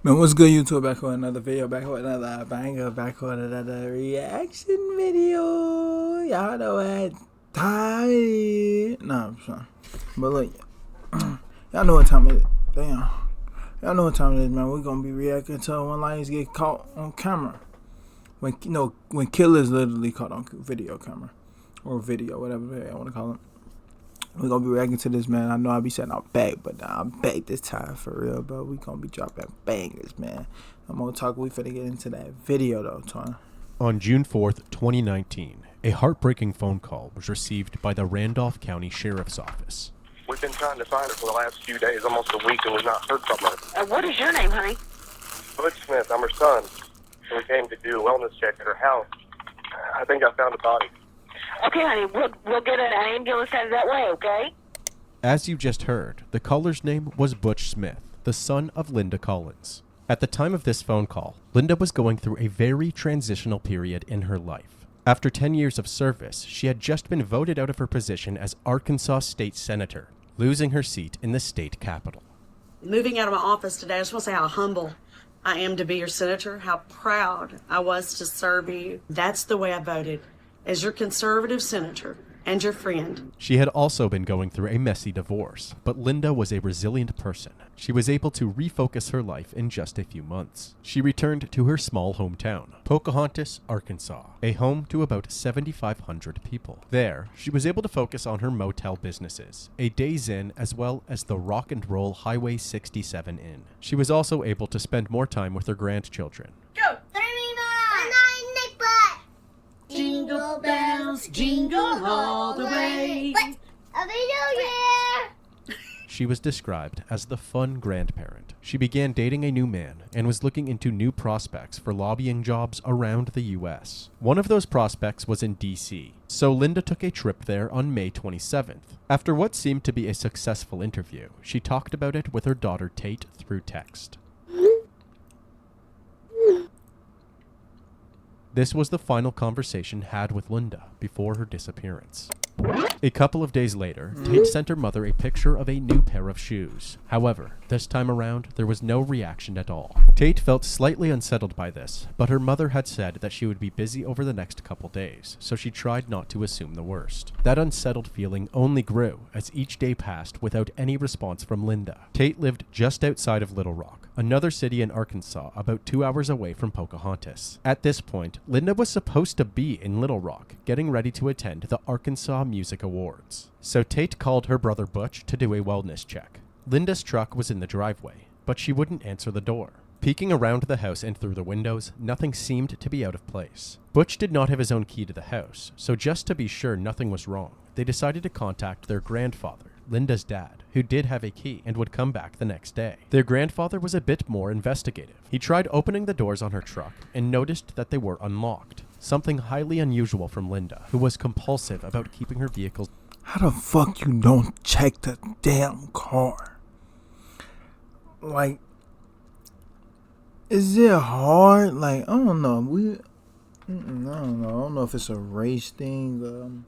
Man, what's good, YouTube? Back with another video, back with another banger, back with another reaction video. Y'all know what time it is. Nah, I'm sorry. But look, y'all know what time it is. Damn. Y'all know what time it is, man. We're gonna be reacting to when lions get caught on camera. When killers literally caught on video camera. Or video, whatever I want to call it. We're gonna be reacting to this, man. I know I'll be saying I'm back, but nah, I'm back this time for real, bro. We gonna be dropping bangers, man. I'm gonna talk. We finna get into that video, though, Twan. On June 4th, 2019, a heartbreaking phone call was received by the Randolph County Sheriff's Office. We've been trying to find her for the last few days, almost a week, and we've not heard from her. What is your name, honey? Butch Smith, I'm her son. We came to do a wellness check at her house. I think I found a body. Okay, honey, we'll get an ambulance out of that way, okay? As you just heard, the caller's name was Butch Smith, the son of Linda Collins. At the time of this phone call, Linda was going through a very transitional period in her life. After 10 years of service, she had just been voted out of her position as Arkansas State Senator, losing her seat in the state capitol. Moving out of my office today, I just want to say how humble I am to be your senator, how proud I was to serve you. That's the way I voted, as your conservative senator and your friend. She had also been going through a messy divorce, but Linda was a resilient person. She was able to refocus her life in just a few months. She returned to her small hometown, Pocahontas, Arkansas, a home to about 7,500 people. There, she was able to focus on her motel businesses, a Days Inn, as well as the Rock and Roll Highway 67 Inn. She was also able to spend more time with her grandchildren. Go! 39! Nick Butt! Jingle bells, jingle all the way. But a video here! She was described as the fun grandparent. She began dating a new man and was looking into new prospects for lobbying jobs around the U.S. One of those prospects was in D.C., so Linda took a trip there on May 27th. After what seemed to be a successful interview, she talked about it with her daughter Tate through text. This was the final conversation had with Linda before her disappearance. A couple of days later, Tate sent her mother a picture of a new pair of shoes. However, this time around, there was no reaction at all. Tate felt slightly unsettled by this, but her mother had said that she would be busy over the next couple days, so she tried not to assume the worst. That unsettled feeling only grew as each day passed without any response from Linda. Tate lived just outside of Little Rock, another city in Arkansas about 2 hours away from Pocahontas. At this point, Linda was supposed to be in Little Rock, getting ready to attend the Arkansas Music Awards. So Tate called her brother Butch to do a wellness check. Linda's truck was in the driveway, but she wouldn't answer the door. Peeking around the house and through the windows, nothing seemed to be out of place. Butch did not have his own key to the house, so just to be sure nothing was wrong, they decided to contact their grandfather, Linda's dad, who did have a key and would come back the next day. Their grandfather was a bit more investigative. He tried opening the doors on her truck and noticed that they were unlocked, something highly unusual from Linda, who was compulsive about keeping her vehicles. How the fuck you don't check the damn car? Like, is it hard? Like, I don't know. I don't know. I don't know if it's a race thing.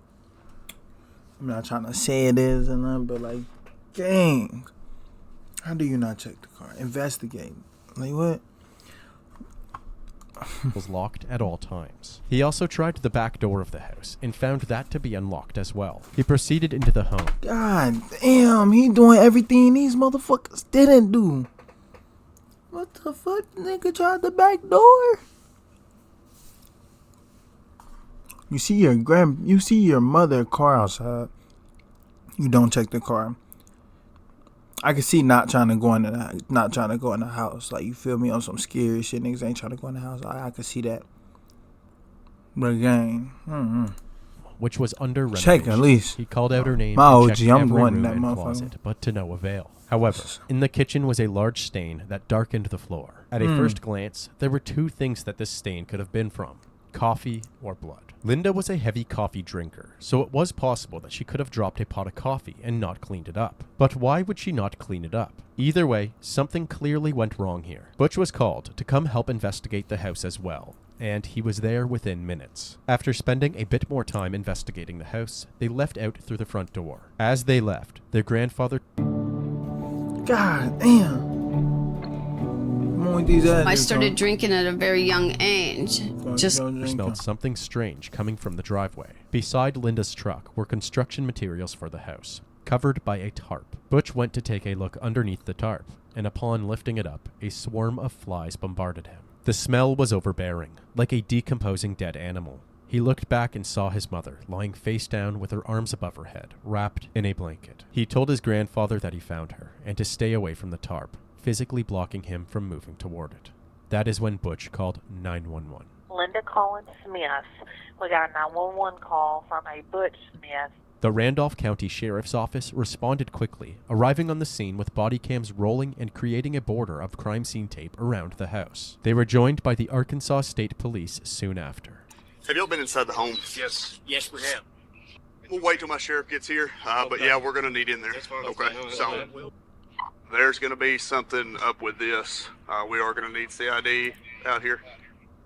I'm not trying to say it is or nothing, but like, gang, how do you not check the car? Investigate. Like what? Was locked at all times. He also tried the back door of the house and found that to be unlocked as well. He proceeded into the home. God damn, he doing everything these motherfuckers didn't do. What the fuck? Nigga tried the back door? You see your mother car outside. You don't check the car. I can see not trying to go in the house. Like, you feel me, on some scary shit. Niggas ain't trying to go in the house. I can see that. But again, which was under renovation. check at least. He called out her name My and OG, checked I'm every going in room that and motherfucker. closet, but to no avail. However, in the kitchen was a large stain that darkened the floor. At a first glance, there were two things that this stain could have been from: coffee or blood. Linda was a heavy coffee drinker, so it was possible that she could have dropped a pot of coffee and not cleaned it up. But why would she not clean it up? Either way, something clearly went wrong here. Butch was called to come help investigate the house as well, and he was there within minutes. After spending a bit more time investigating the house, they left out through the front door. As they left, their grandfather... God damn. Come wrong with these ads? I started drinking at a very young age. Just Smelled something strange coming from the driveway. Beside Linda's truck were construction materials for the house, covered by a tarp. Butch went to take a look underneath the tarp, and upon lifting it up, a swarm of flies bombarded him. The smell was overbearing, like a decomposing dead animal. He looked back and saw his mother, lying face down with her arms above her head, wrapped in a blanket. He told his grandfather that he found her, and to stay away from the tarp, physically blocking him from moving toward it. That is when Butch called 911. Linda Collins Smith. We got a 911 call from a Butch Smith. The Randolph County Sheriff's Office responded quickly, arriving on the scene with body cams rolling and creating a border of crime scene tape around the house. They were joined by the Arkansas State Police soon after. Have y'all been inside the home? Yes, we have. We'll wait till my sheriff gets here, but yeah, we're going to need in there. That's fine. Okay, so there's going to be something up with this. We are going to need CID out here.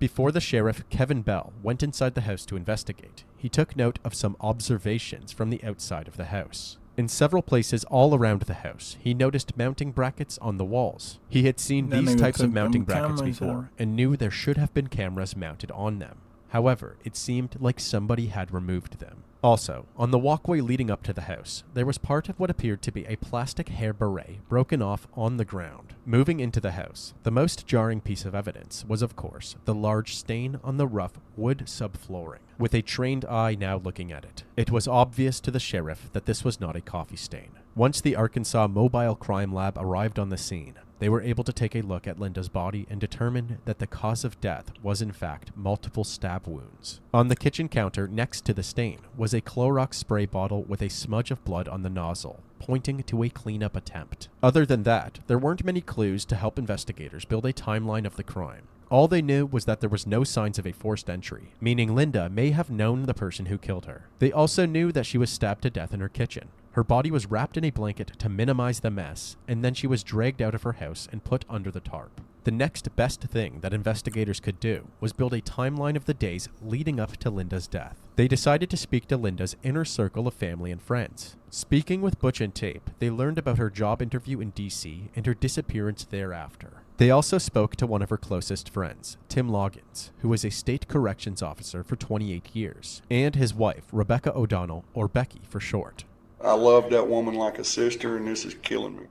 Before the sheriff, Kevin Bell, went inside the house to investigate, he took note of some observations from the outside of the house. In several places all around the house, he noticed mounting brackets on the walls. He had seen these types of mounting brackets before and knew there should have been cameras mounted on them. However, it seemed like somebody had removed them. Also, on the walkway leading up to the house, there was part of what appeared to be a plastic hair beret broken off on the ground. Moving into the house, the most jarring piece of evidence was, of course, the large stain on the rough wood subflooring. With a trained eye now looking at it, it was obvious to the sheriff that this was not a coffee stain. Once the Arkansas Mobile Crime Lab arrived on the scene, they were able to take a look at Linda's body and determine that the cause of death was in fact multiple stab wounds. On the kitchen counter next to the stain was a Clorox spray bottle with a smudge of blood on the nozzle, pointing to a cleanup attempt. Other than that, there weren't many clues to help investigators build a timeline of the crime. All they knew was that there was no signs of a forced entry, meaning Linda may have known the person who killed her. They also knew that she was stabbed to death in her kitchen. Her body was wrapped in a blanket to minimize the mess, and then she was dragged out of her house and put under the tarp. The next best thing that investigators could do was build a timeline of the days leading up to Linda's death. They decided to speak to Linda's inner circle of family and friends. Speaking with Butch and Tape, they learned about her job interview in D.C. and her disappearance thereafter. They also spoke to one of her closest friends, Tim Loggins, who was a state corrections officer for 28 years, and his wife, Rebecca O'Donnell, or Becky for short. I love that woman like a sister, and this is killing me.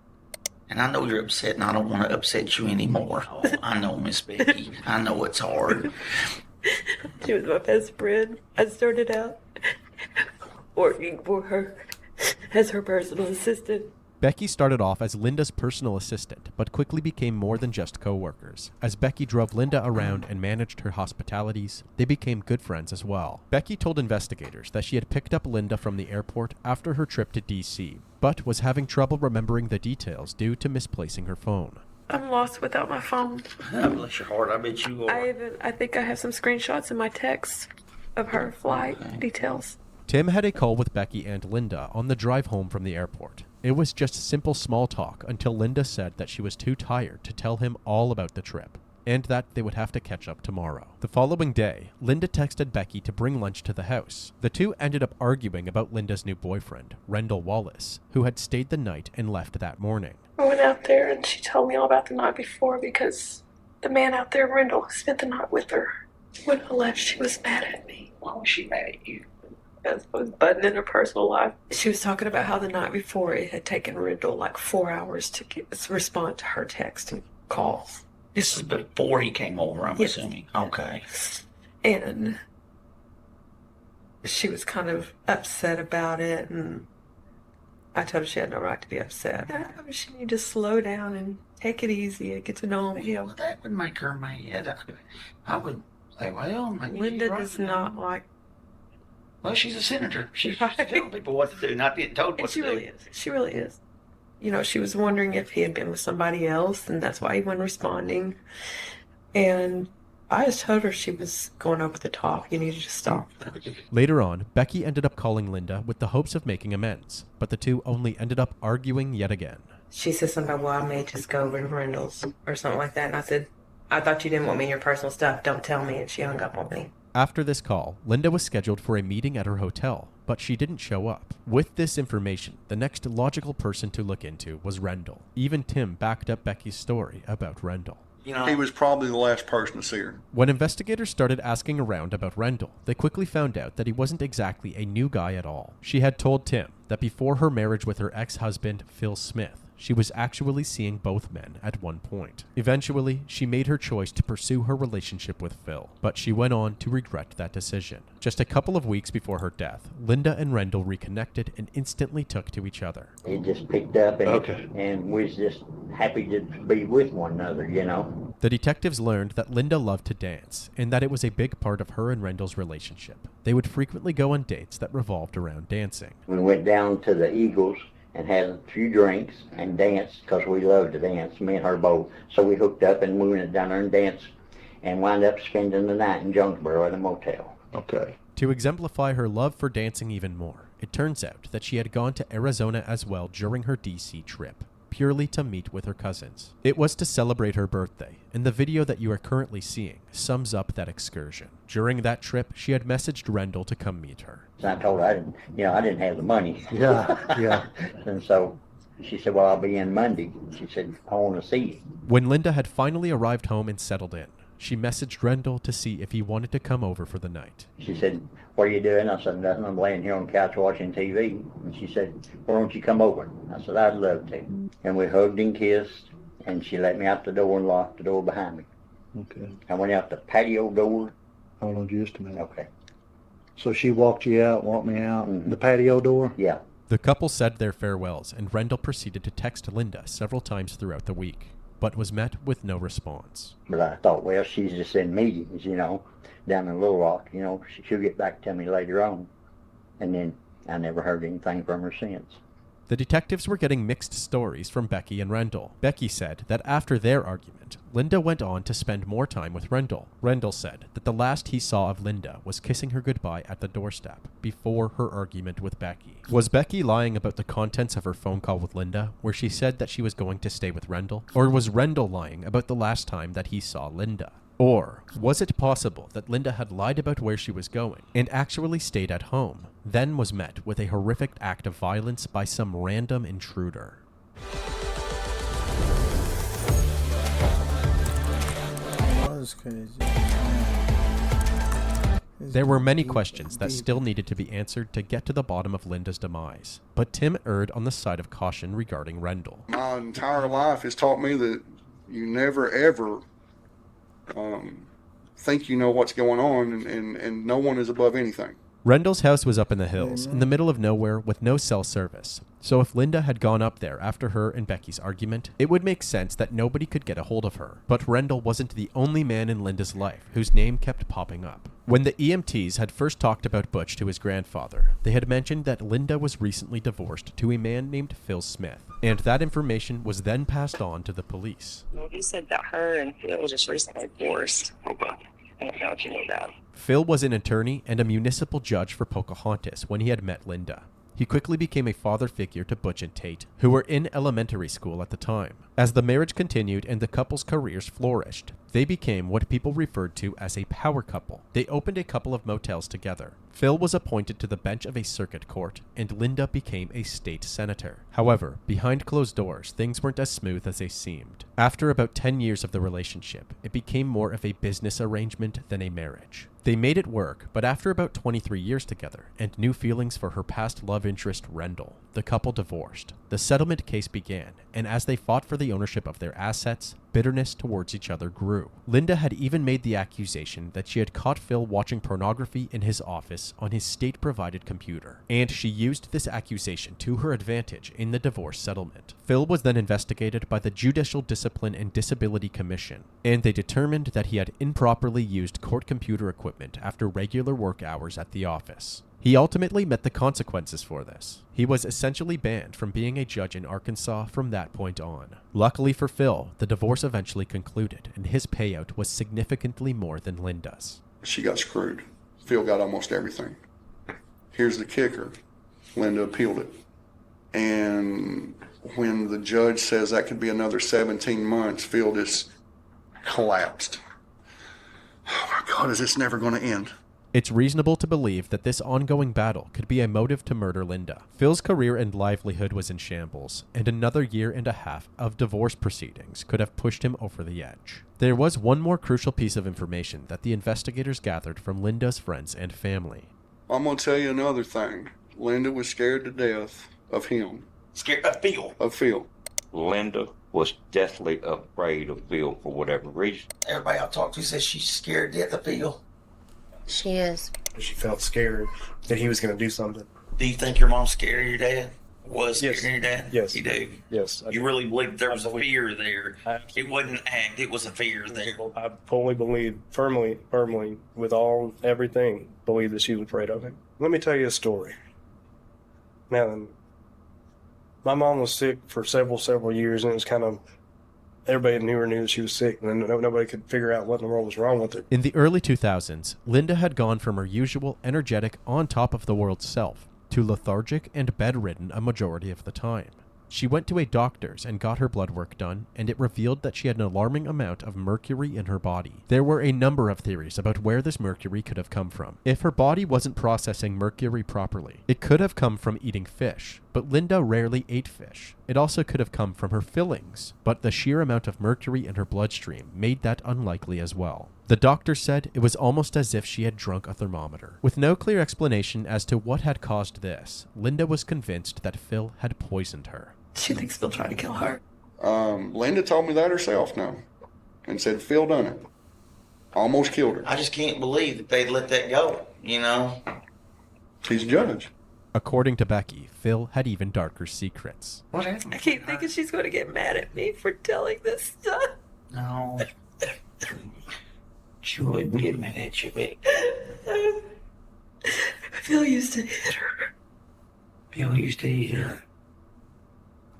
And I know you're upset, and I don't want to upset you anymore. Oh, I know, Miss Becky. I know it's hard. She was my best friend. I started out working for her as her personal assistant. Becky started off as Linda's personal assistant, but quickly became more than just co-workers. As Becky drove Linda around and managed her hospitalities, they became good friends as well. Becky told investigators that she had picked up Linda from the airport after her trip to D.C., but was having trouble remembering the details due to misplacing her phone. I'm lost without my phone. Bless your heart, I bet you are. I think I have some screenshots in my text of her flight details. Tim had a call with Becky and Linda on the drive home from the airport. It was just simple small talk until Linda said that she was too tired to tell him all about the trip, and that they would have to catch up tomorrow. The following day, Linda texted Becky to bring lunch to the house. The two ended up arguing about Linda's new boyfriend, Rendell Wallace, who had stayed the night and left that morning. I went out there and she told me all about the night before because the man out there, Rendell, spent the night with her. When I left, she was mad at me. Why was she mad at you? I was butting in her personal life. She was talking about how the night before it had taken Rendell like 4 hours to respond to her text and calls. This is before he came over, I'm Yes. assuming. Okay. And she was kind of upset about it, and I told her she had no right to be upset. She needed to slow down and take it easy and get to know him. Yeah, well, that would make her mad. I would say, well, maybe Linda right does now. not like. Well, she's a senator. She's telling people what to do, not being told what She to do. really is. She really is. You know, she was wondering if he had been with somebody else, and that's why he wasn't responding. And I just told her she was going over the top. You needed to stop. Later on, Becky ended up calling Linda with the hopes of making amends, but the two only ended up arguing yet again. She said something about, well, I may just go over to Rendell's or something like that. And I said, I thought you didn't want me in your personal stuff. Don't tell me. And she hung up on me. After this call, Linda was scheduled for a meeting at her hotel, but she didn't show up. With this information, the next logical person to look into was Rendell. Even Tim backed up Becky's story about Rendell. You know, He was probably the last person to see her. When investigators started asking around about Rendell, they quickly found out that he wasn't exactly a new guy at all. She had told Tim that before her marriage with her ex-husband, Phil Smith, she was actually seeing both men at one point. Eventually, she made her choice to pursue her relationship with Phil, but she went on to regret that decision. Just a couple of weeks before her death, Linda and Rendell reconnected and instantly took to each other. It just picked up, and we was just happy to be with one another, you know. The detectives learned that Linda loved to dance, and that it was a big part of her and Rendell's relationship. They would frequently go on dates that revolved around dancing. We went down to the Eagles and had a few drinks and danced because we loved to dance, me and her both. So we hooked up and we went down there and danced and wound up spending the night in Jonesboro at a motel. Okay. To exemplify her love for dancing even more, it turns out that she had gone to Arizona as well during her DC trip, purely to meet with her cousins. It was to celebrate her birthday, and the video that you are currently seeing sums up that excursion. During that trip, she had messaged Rendell to come meet her. So I told her I didn't have the money. Yeah. And so she said, well, I'll be in Monday. She said, I want to see you. When Linda had finally arrived home and settled in, she messaged Rendell to see if he wanted to come over for the night. She said, what are you doing? I said, nothing. I'm laying here on the couch watching TV. And she said, why don't you come over? I said, I'd love to. And we hugged and kissed, and she let me out the door and locked the door behind me. Okay. I went out the patio door. Hold on just a minute. Okay. So she walked me out, Mm-hmm. the patio door? Yeah. The couple said their farewells, and Rendell proceeded to text Linda several times throughout the week, but was met with no response. But I thought, well, she's just in meetings, you know, down in Little Rock. You know, she'll get back to me later on. And then I never heard anything from her since. The detectives were getting mixed stories from Becky and Rendell. Becky said that after their argument, Linda went on to spend more time with Rendell. Rendell said that the last he saw of Linda was kissing her goodbye at the doorstep before her argument with Becky. Was Becky lying about the contents of her phone call with Linda, where she said that she was going to stay with Rendell? Or was Rendell lying about the last time that he saw Linda? Or was it possible that Linda had lied about where she was going and actually stayed at home, then was met with a horrific act of violence by some random intruder? That's crazy. There were many questions that still needed to be answered to get to the bottom of Linda's demise, but Tim erred on the side of caution regarding Rendell. My entire life has taught me that you never, ever think you know what's going on, and no one is above anything. Rendell's house was up in the hills, in the middle of nowhere with no cell service. So if Linda had gone up there after her and Becky's argument, it would make sense that nobody could get a hold of her. But Rendell wasn't the only man in Linda's life whose name kept popping up. When the EMTs had first talked about Butch to his grandfather, they had mentioned that Linda was recently divorced to a man named Phil Smith, and that information was then passed on to the police. Well, he said that her and Phil just recently divorced. Okay. I don't know if you know that. Phil was an attorney and a municipal judge for Pocahontas when he had met Linda. He quickly became a father figure to Butch and Tate, who were in elementary school at the time. As the marriage continued and the couple's careers flourished, they became what people referred to as a power couple. They opened a couple of motels together. Phil was appointed to the bench of a circuit court, and Linda became a state senator. However, behind closed doors, things weren't as smooth as they seemed. After about 10 years of the relationship, it became more of a business arrangement than a marriage. They made it work, but after about 23 years together, and new feelings for her past love interest Rendell, the couple divorced. The settlement case began, and as they fought for the ownership of their assets, bitterness towards each other grew. Linda had even made the accusation that she had caught Phil watching pornography in his office on his state-provided computer, and she used this accusation to her advantage in the divorce settlement. Phil was then investigated by the Judicial Discipline and Disability Commission, and they determined that he had improperly used court computer equipment after regular work hours at the office. He ultimately met the consequences for this. He was essentially banned from being a judge in Arkansas from that point on. Luckily for Phil, the divorce eventually concluded, and his payout was significantly more than Linda's. She got screwed. Phil got almost everything. Here's the kicker. Linda appealed it. And when the judge says that could be another 17 months, Phil just collapsed. Oh my God, is this never going to end? It's reasonable to believe that this ongoing battle could be a motive to murder Linda. Phil's career and livelihood was in shambles, and another year and a half of divorce proceedings could have pushed him over the edge. There was one more crucial piece of information that the investigators gathered from Linda's friends and family. I'm going to tell you another thing. Linda was scared to death of him. Scared of Phil? Of Phil. Linda was deathly afraid of Phil for whatever reason. Everybody I talked to says she's scared to death of Phil. She is. She felt scared that he was going to do something. Do you think your mom's scared of your dad? Was scared of your dad? Yes. You do? Yes. You really believe there was a fear there? It wasn't an act, it was a fear there. I fully believe, firmly, with everything, believe that she was afraid of him. Let me tell you a story. Now, my mom was sick for several years, and it was kind of, everybody knew that she was sick, and then nobody could figure out what in the world was wrong with her. In the early 2000s, Linda had gone from her usual energetic, on top of the world self to lethargic and bedridden a majority of the time. She went to a doctor's and got her blood work done, and it revealed that she had an alarming amount of mercury in her body. There were a number of theories about where this mercury could have come from. If her body wasn't processing mercury properly, it could have come from eating fish, but Linda rarely ate fish. It also could have come from her fillings, but the sheer amount of mercury in her bloodstream made that unlikely as well. The doctor said it was almost as if she had drunk a thermometer. With no clear explanation as to what had caused this, Linda was convinced that Phil had poisoned her. She thinks Phil tried to kill her. Linda told me that herself now, and said Phil done it. Almost killed her. I just can't believe that they let that go, you know? He's a judge. According to Becky, Phil had even darker secrets. What happened? I keep thinking she's going to get mad at me for telling this stuff. No. She wouldn't get mad at you, Vic. Phil used to hit her. Phil used to hit her.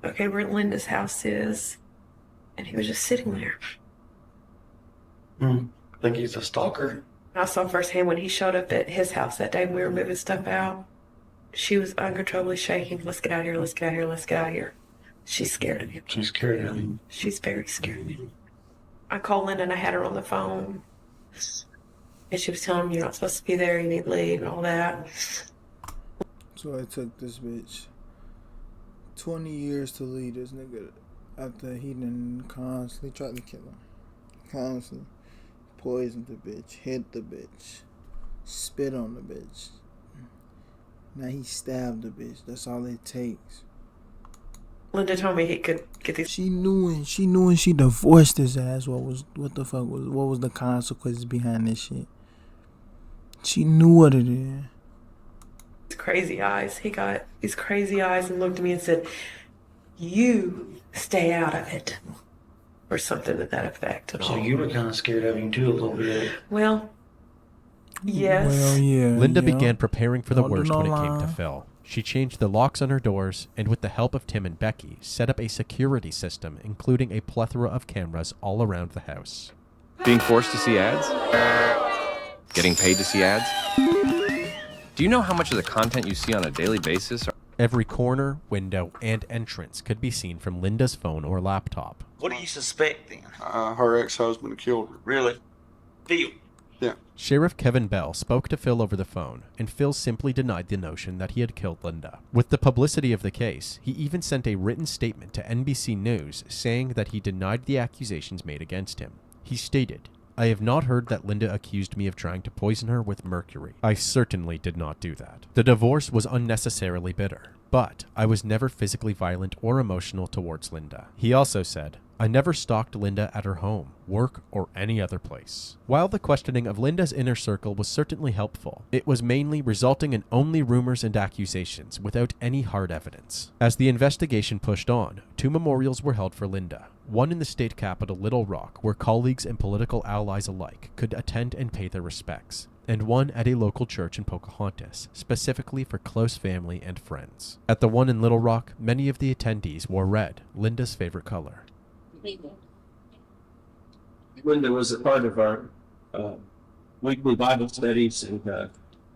Okay, where Linda's house is, and he was just sitting there. Think he's a stalker? I saw firsthand when he showed up at his house that day when we were moving stuff out. She was uncontrollably shaking. Let's get out of here, let's get out of here, let's get out of here. She's scared of him. She's scared of him. She's very scared of him. I called Linda and I had her on the phone. And she was telling me, you're not supposed to be there, you need to leave, and all that. So I took this bitch 20 years to leave this nigga after he done constantly tried to kill him. Constantly poisoned the bitch, hit the bitch, spit on the bitch. Now he stabbed the bitch. That's all it takes. Linda told me he could get these. She knew and she divorced his ass. What was the consequences behind this shit? She knew what it is. Crazy eyes. He got these crazy eyes and looked at me and said, "You stay out of it," or something to that effect. So you were kind of scared of him too a little bit. Well, yes. Well, yeah. Linda yeah. began preparing for the Don't do worst no when it came to lie. Phil. She changed the locks on her doors, and with the help of Tim and Becky, set up a security system, including a plethora of cameras all around the house. Being forced to see ads? Getting paid to see ads? Do you know how much of the content you see on a daily basis? Every corner, window, and entrance could be seen from Linda's phone or laptop. What do you suspect then? Her ex-husband killed her. Really? Phil? Yeah. Sheriff Kevin Bell spoke to Phil over the phone, and Phil simply denied the notion that he had killed Linda. With the publicity of the case, he even sent a written statement to NBC News saying that he denied the accusations made against him. He stated, "I have not heard that Linda accused me of trying to poison her with mercury. I certainly did not do that. The divorce was unnecessarily bitter, but I was never physically violent or emotional towards Linda." He also said, "I never stalked Linda at her home, work, or any other place." While the questioning of Linda's inner circle was certainly helpful, it was mainly resulting in only rumors and accusations without any hard evidence. As the investigation pushed on, 2 memorials were held for Linda, one in the state capital Little Rock, where colleagues and political allies alike could attend and pay their respects, and one at a local church in Pocahontas, specifically for close family and friends. At the one in Little Rock, many of the attendees wore red, Linda's favorite color. Linda was a part of our weekly Bible studies, and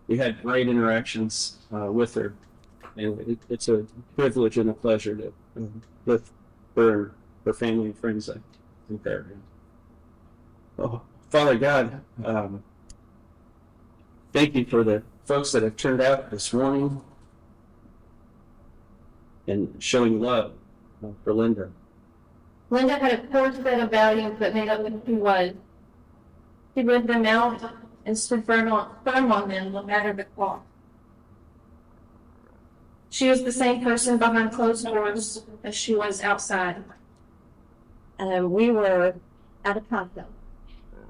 we had great interactions with her. And it's a privilege and a pleasure to with her family and friends. I think that. Oh, Father God, thank you for the folks that have turned out this morning and showing love for Linda. Linda had a core set of values that made up who she was. She lived them out and stood firm on them no matter the cost. She was the same person behind closed doors as she was outside. We were at a concert,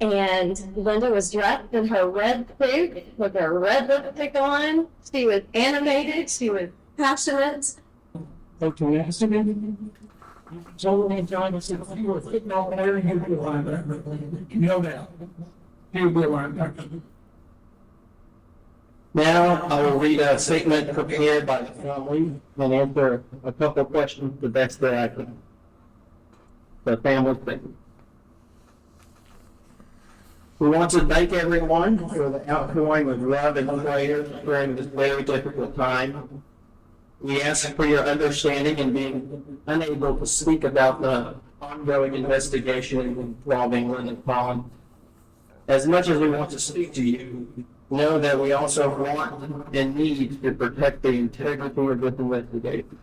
and Linda was dressed in her red suit with her red lipstick on. She was animated. She was passionate. Now I will read a statement prepared by the family and answer a couple of questions the best that I can. The family statement. We want to thank everyone for the outpouring of love and prayers during this very difficult time. We ask for your understanding in being unable to speak about the ongoing investigation involving Linda Pond. As much as we want to speak to you, know that we also want and need to protect the integrity of this investigation.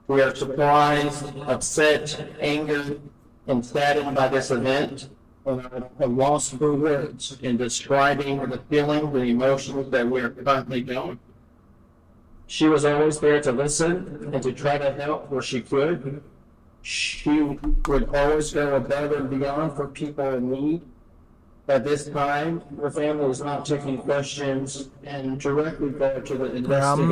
We are surprised, upset, angered, and saddened by this event, and are lost for words in describing the feelings and emotions that we are currently feeling. She was always there to listen and to try to help where she could. She would always go above and beyond for people in need. At this time, her family was not taking questions and directly go to the investigating.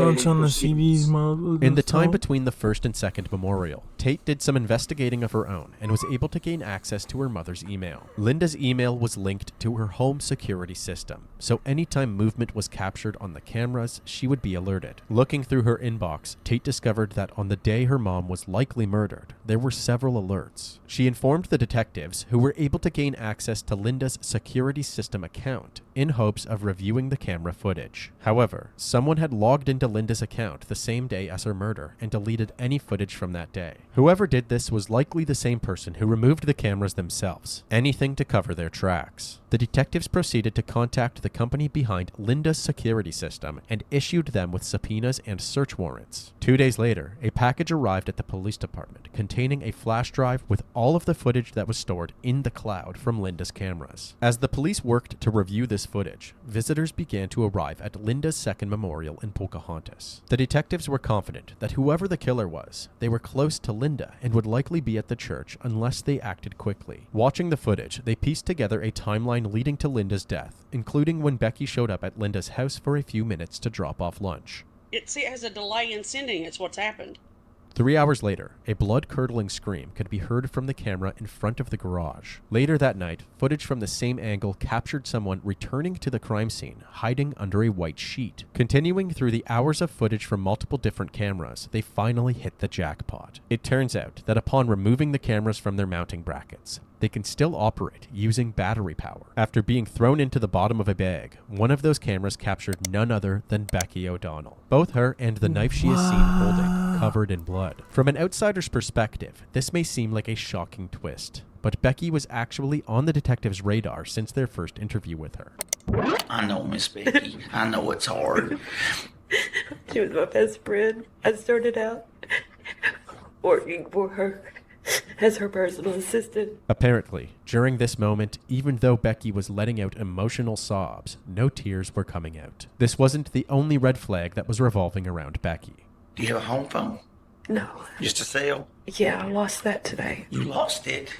In the time between the first and second memorial, Tate did some investigating of her own and was able to gain access to her mother's email. Linda's email was linked to her home security system, so anytime movement was captured on the cameras, she would be alerted. Looking through her inbox, Tate discovered that on the day her mom was likely murdered, there were several alerts. She informed the detectives, who were able to gain access to Linda's security system account in hopes of reviewing the camera footage. However, someone had logged into Linda's account the same day as her murder and deleted any footage from that day. Whoever did this was likely the same person who removed the cameras themselves, anything to cover their tracks. The detectives proceeded to contact the company behind Linda's security system and issued them with subpoenas and search warrants. 2 days later, a package arrived at the police department containing a flash drive with all of the footage that was stored in the cloud from Linda's cameras. As the police worked to review this footage, visitors began to arrive at Linda's second memorial in Pocahontas. The detectives were confident that whoever the killer was, they were close to Linda and would likely be at the church unless they acted quickly. Watching the footage, they pieced together a timeline leading to Linda's death, including when Becky showed up at Linda's house for a few minutes to drop off lunch. It has a delay in sending. It's what's happened. 3 hours later, a blood-curdling scream could be heard from the camera in front of the garage. Later that night, footage from the same angle captured someone returning to the crime scene, hiding under a white sheet. Continuing through the hours of footage from multiple different cameras, they finally hit the jackpot. It turns out that upon removing the cameras from their mounting brackets, they can still operate using battery power. After being thrown into the bottom of a bag, one of those cameras captured none other than Becky O'Donnell. Both her and the knife she is seen holding, covered in blood. From an outsider's perspective, this may seem like a shocking twist, but Becky was actually on the detective's radar since their first interview with her. I know, Miss Becky. I know it's hard. She was my best friend. I started out working for her as her personal assistant. Apparently, during this moment, even though Becky was letting out emotional sobs, no tears were coming out. This wasn't the only red flag that was revolving around Becky. Do you have a home phone? No. Just a cell? Yeah, I lost that today. You lost it?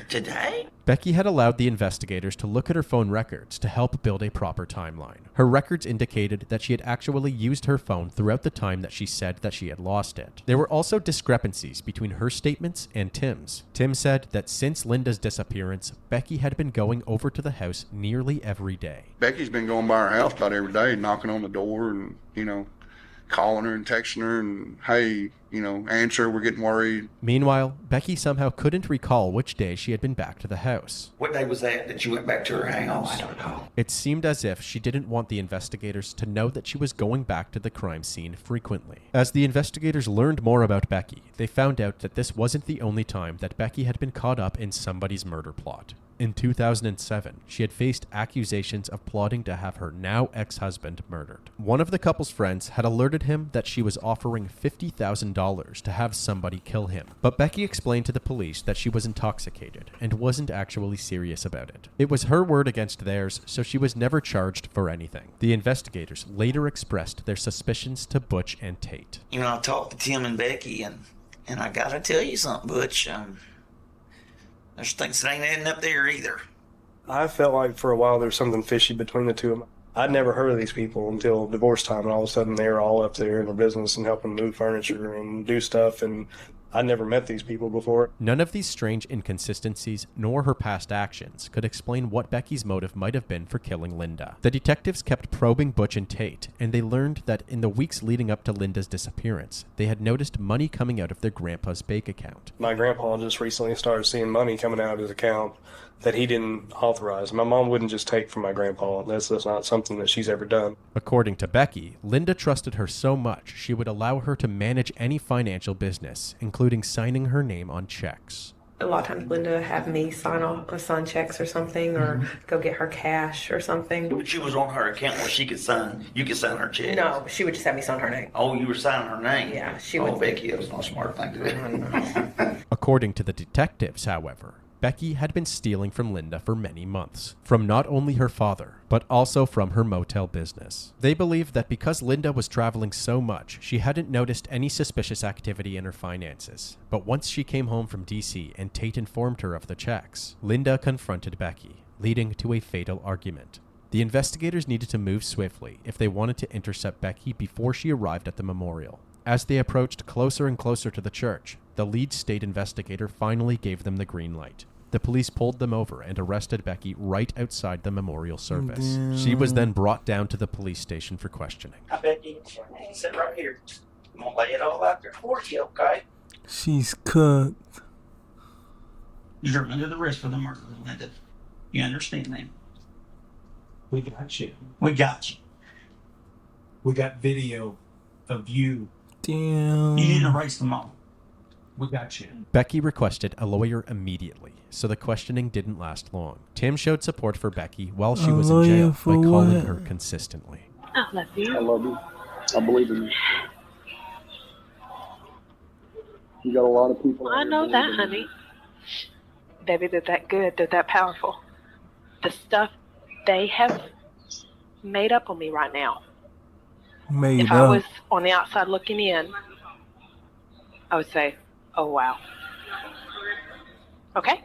Today? Becky had allowed the investigators to look at her phone records to help build a proper timeline. Her records indicated that she had actually used her phone throughout the time that she said that she had lost it. There were also discrepancies between her statements and Tim's. Tim said that since Linda's disappearance, Becky had been going over to the house nearly every day. Becky's been going by her house about every day, knocking on the door and, calling her and texting her and, hey, answer, we're getting worried. Meanwhile, Becky somehow couldn't recall which day she had been back to the house. What day was that you went back to her house? I don't know. It seemed as if she didn't want the investigators to know that she was going back to the crime scene frequently. As the investigators learned more about Becky, they found out that this wasn't the only time that Becky had been caught up in somebody's murder plot. In 2007, she had faced accusations of plotting to have her now ex-husband murdered. One of the couple's friends had alerted him that she was offering $50,000 to have somebody kill him, but Becky explained to the police that she was intoxicated and wasn't actually serious about it. It was her word against theirs, so she was never charged for anything. The investigators later expressed their suspicions to Butch and Tate. You know, I talked to Tim and Becky, and I gotta tell you something, Butch. There's things that ain't adding up there either. I felt like for a while there was something fishy between the two of them. I'd never heard of these people until divorce time, and all of a sudden they were all up there in their business and helping move furniture and do stuff, and I'd never met these people before. None of these strange inconsistencies, nor her past actions, could explain what Becky's motive might have been for killing Linda. The detectives kept probing Butch and Tate, and they learned that in the weeks leading up to Linda's disappearance, they had noticed money coming out of their grandpa's bank account. My grandpa just recently started seeing money coming out of his account that he didn't authorize. My mom wouldn't just take from my grandpa. That's not something that she's ever done. According to Becky, Linda trusted her so much she would allow her to manage any financial business, including signing her name on checks. A lot of times Linda would have me sign checks or something, or go get her cash or something. But she was on her account where you could sign her check. No, she would just have me sign her name. Oh, you were signing her name? Yeah, she would. Oh, Becky, that was not a smart thing to do. According to the detectives, however, Becky had been stealing from Linda for many months, from not only her father, but also from her motel business. They believed that because Linda was traveling so much, she hadn't noticed any suspicious activity in her finances. But once she came home from DC and Tate informed her of the checks, Linda confronted Becky, leading to a fatal argument. The investigators needed to move swiftly if they wanted to intercept Becky before she arrived at the memorial. As they approached closer and closer to the church, the lead state investigator finally gave them the green light. The police pulled them over and arrested Becky right outside the memorial service. Damn. She was then brought down to the police station for questioning. I bet you can sit right here. I'm going to lay it all out there for you, okay? She's cooked. You're under the arrest for the murder, Linda. You understand that? We got you. We got you. We got video of you. Damn. You didn't erase them all. We got you. Becky requested a lawyer immediately, so the questioning didn't last long. Tim showed support for Becky while she was in jail by calling her consistently. I love you. I love you. I believe in you. You got a lot of people. I know that, honey. Baby, they're that good. They're that powerful. The stuff they have made up on me right now. If I was on the outside looking in, I would say, oh, wow. Okay?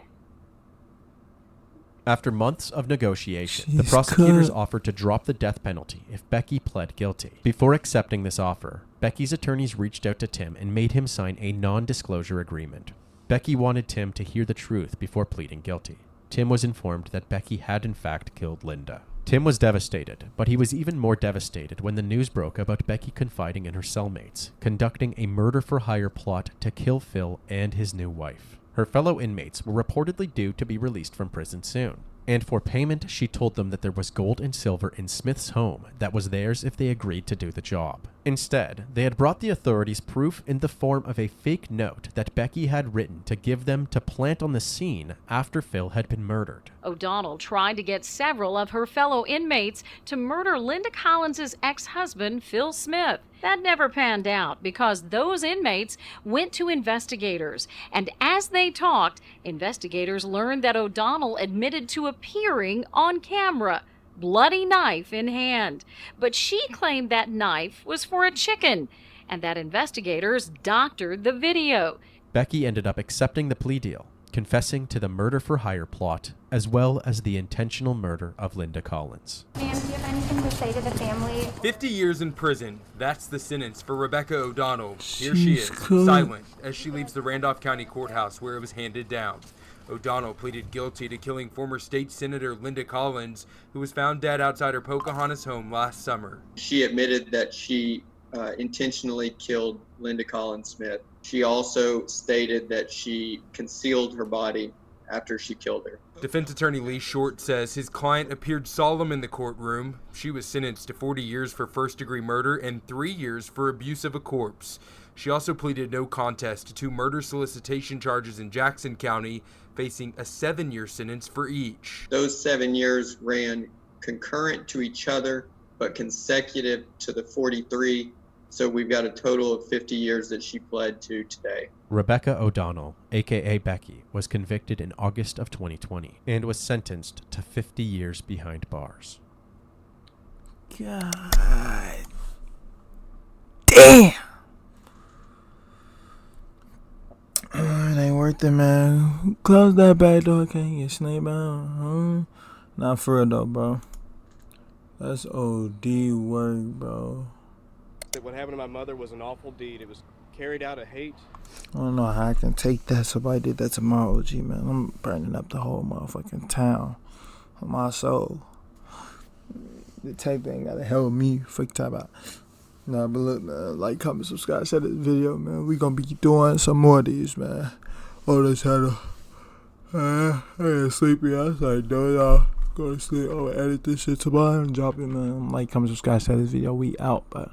After months of negotiation, the prosecutors offered to drop the death penalty if Becky pled guilty. Before accepting this offer, Becky's attorneys reached out to Tim and made him sign a non-disclosure agreement. Becky wanted Tim to hear the truth before pleading guilty. Tim was informed that Becky had in fact killed Linda. Tim was devastated, but he was even more devastated when the news broke about Becky confiding in her cellmates, conducting a murder-for-hire plot to kill Phil and his new wife. Her fellow inmates were reportedly due to be released from prison soon, and for payment she told them that there was gold and silver in Smith's home that was theirs if they agreed to do the job. Instead, they had brought the authorities proof in the form of a fake note that Becky had written to give them to plant on the scene after Phil had been murdered. O'Donnell tried to get several of her fellow inmates to murder Linda Collins' ex-husband, Phil Smith. That never panned out because those inmates went to investigators, and as they talked, investigators learned that O'Donnell admitted to appearing on camera, bloody knife in hand. But she claimed that knife was for a chicken, and that investigators doctored the video. Becky ended up accepting the plea deal, confessing to the murder-for-hire plot, as well as the intentional murder of Linda Collins. Ma'am, do you have anything to say to the family? 50 years in prison. That's the sentence for Rebecca O'Donnell. Here she is, silent, as she leaves the Randolph County Courthouse where it was handed down. O'Donnell pleaded guilty to killing former state senator Linda Collins, who was found dead outside her Pocahontas home last summer. She admitted that she intentionally killed Linda Collins Smith. She also stated that she concealed her body after she killed her. Defense attorney Lee Short says his client appeared solemn in the courtroom. She was sentenced to 40 years for first-degree murder and 3 years for abuse of a corpse. She also pleaded no contest to 2 murder solicitation charges in Jackson County, facing a 7-year sentence for each. Those 7 years ran concurrent to each other, but consecutive to the 43. So we've got a total of 50 years that she pled to today. Rebecca O'Donnell, aka Becky, was convicted in August of 2020 and was sentenced to 50 years behind bars. God damn. It ain't worth it, man. Close that back door. Can't get snake out. Not for real though, bro. That's OD work, bro. What happened to my mother was an awful deed. It was carried out of hate. I don't know how I can take that. Somebody did that to my OG, man. I'm burning up the whole motherfucking town on my soul. The tech thing gotta help me. Fuck talk about. Nah, but look, man. Like, comment, subscribe, share this video, man. We gonna be doing some more of these, man. Oh, this had I ain't sleepy. I was like, no, y'all. Go to sleep. I'll edit this shit tomorrow and drop it, man. Like, comment, subscribe, share this video. We out, bro.